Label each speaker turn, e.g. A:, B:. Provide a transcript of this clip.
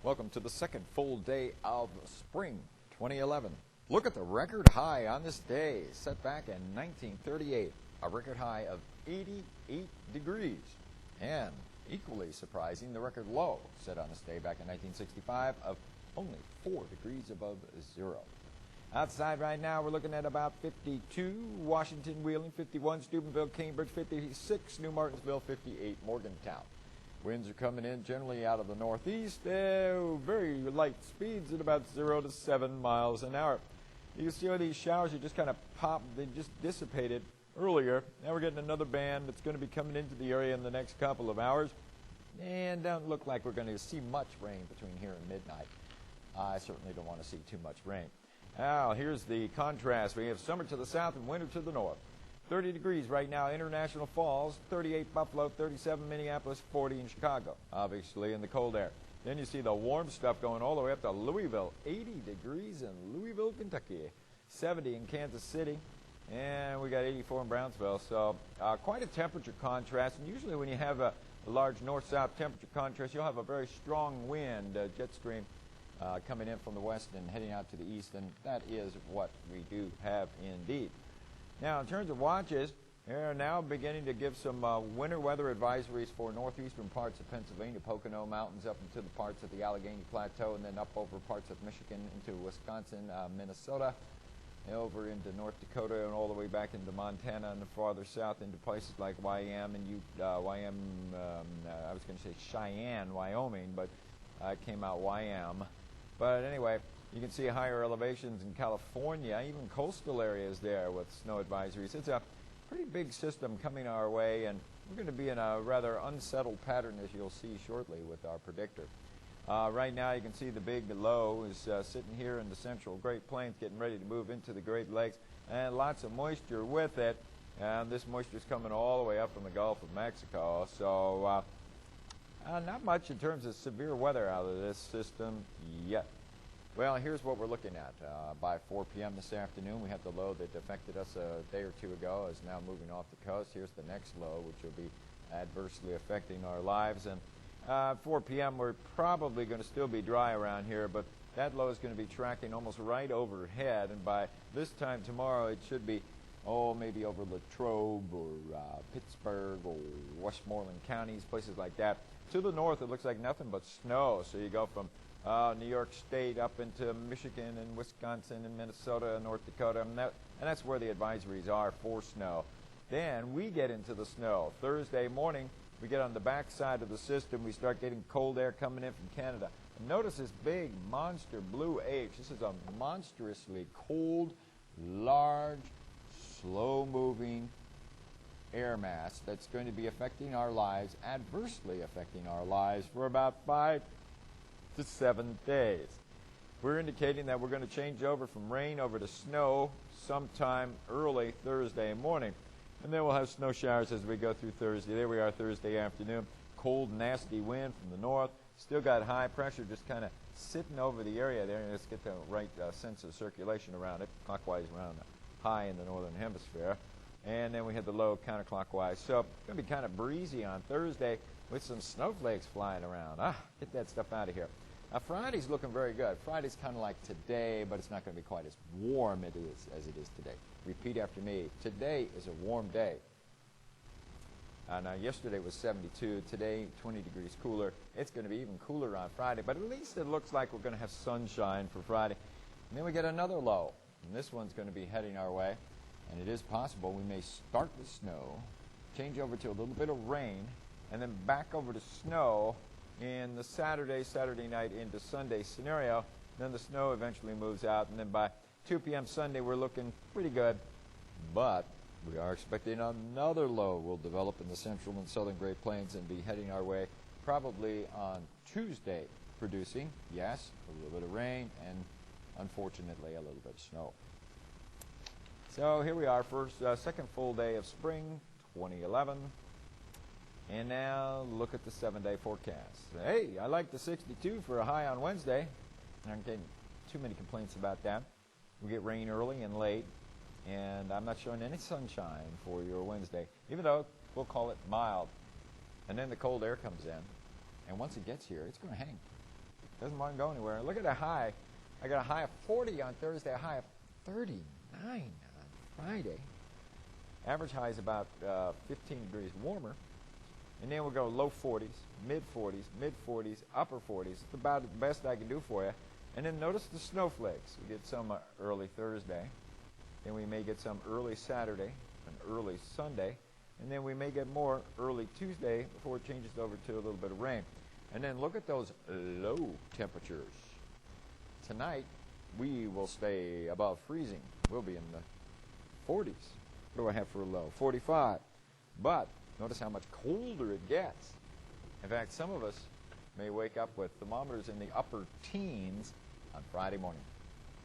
A: Welcome to the second full day of spring 2011. Look at the record high on this day, set back in 1938, a record high of 88 degrees. And equally surprising, the record low set on this day back in 1965 of only 4 degrees above zero. Outside right now, we're looking at about 52, Washington, Wheeling, 51, Steubenville, Cambridge, 56, New Martinsville, 58, Morgantown. Winds are coming in generally out of the northeast, very light speeds at about 0 to 7 miles an hour. You can see how these showers are just kind of popped, they just dissipated earlier. Now we're getting another band that's going to be coming into the area in the next couple of hours. And don't look like we're going to see much rain between here and midnight. I certainly don't want to see too much rain. Now, here's the contrast. We have summer to the south and winter to the north. 30 degrees right now, International Falls, 38 Buffalo, 37 Minneapolis, 40 in Chicago, obviously in the cold air. Then you see the warm stuff going all the way up to Louisville, 80 degrees in Louisville, Kentucky, 70 in Kansas City, and we got 84 in Brownsville. So quite a temperature contrast. And usually when you have a large north-south temperature contrast, you'll have a very strong wind, jet stream, coming in from the west and heading out to the east, and that is what we do have indeed. Now, in terms of watches, they're now beginning to give some winter weather advisories for northeastern parts of Pennsylvania, Pocono Mountains up into the parts of the Allegheny Plateau, and then up over parts of Michigan into Wisconsin, Minnesota, over into North Dakota, and all the way back into Montana and farther south into places like YM and I was going to say Cheyenne, Wyoming, but it came out YM. But anyway, you can see higher elevations in California, even coastal areas there with snow advisories. It's a pretty big system coming our way, and we're going to be in a rather unsettled pattern, as you'll see shortly with our predictor. Right now, you can see the big low is sitting here in the central Great Plains, getting ready to move into the Great Lakes, and lots of moisture with it. And this moisture is coming all the way up from the Gulf of Mexico. So not much in terms of severe weather out of this system yet. Well, here's what we're looking at. By 4 p.m. this afternoon, we have the low that affected us a day or two ago, is now moving off the coast. Here's the next low, which will be adversely affecting our lives. And 4 p.m., we're probably going to still be dry around here, but that low is going to be tracking almost right overhead. And by this time tomorrow, it should be, maybe over Latrobe or Pittsburgh or Westmoreland counties, places like that. To the north, it looks like nothing but snow. So you go from New York State up into Michigan and Wisconsin and Minnesota and North Dakota, and that's where the advisories are for snow. Then we get into the snow. Thursday morning, we get on the back side of the system. We start getting cold air coming in from Canada. And notice this big monster blue H. This is a monstrously cold, large, slow-moving air mass that's going to be affecting our lives, adversely affecting our lives for about 5 to 7 days. We're indicating that we're going to change over from rain over to snow sometime early Thursday morning. And then we'll have snow showers as we go through Thursday. There we are Thursday afternoon. Cold, nasty wind from the north. Still got high pressure just kind of sitting over the area there. And let's get the right sense of circulation around it, clockwise around the high in the northern hemisphere. And then we have the low counterclockwise. So it's going to be kind of breezy on Thursday with some snowflakes flying around. Get that stuff out of here. Now, Friday's looking very good. Friday's kind of like today, but it's not going to be quite as warm as it is today. Repeat after me. Today is a warm day. Now, yesterday was 72. Today, 20 degrees cooler. It's going to be even cooler on Friday, but at least it looks like we're going to have sunshine for Friday. And then we get another low, and this one's going to be heading our way. And it is possible we may start with snow, change over to a little bit of rain, and then back over to snow in the Saturday night into Sunday scenario. Then the snow eventually moves out, and then by 2 p.m. Sunday we're looking pretty good. But we are expecting another low will develop in the central and southern Great Plains and be heading our way probably on Tuesday, producing, yes, a little bit of rain and unfortunately a little bit of snow. So here we are, second full day of spring 2011. And now look at the 7-day forecast. Hey, I like the 62 for a high on Wednesday. I'm getting too many complaints about that. We get rain early and late, and I'm not showing any sunshine for your Wednesday, even though we'll call it mild. And then the cold air comes in, and once it gets here, it's going to hang. Doesn't want to go anywhere. Look at the high. I got a high of 40 on Thursday, a high of 39 on Friday. Average high is about 15 degrees warmer. And then we'll go low 40s, mid 40s, mid 40s, upper 40s. It's about the best I can do for you. And then notice the snowflakes. We get some early Thursday. Then we may get some early Saturday and early Sunday. And then we may get more early Tuesday before it changes over to a little bit of rain. And then look at those low temperatures. Tonight, we will stay above freezing. We'll be in the 40s. What do I have for a low? 45. But notice how much colder it gets. In fact, some of us may wake up with thermometers in the upper teens on Friday morning.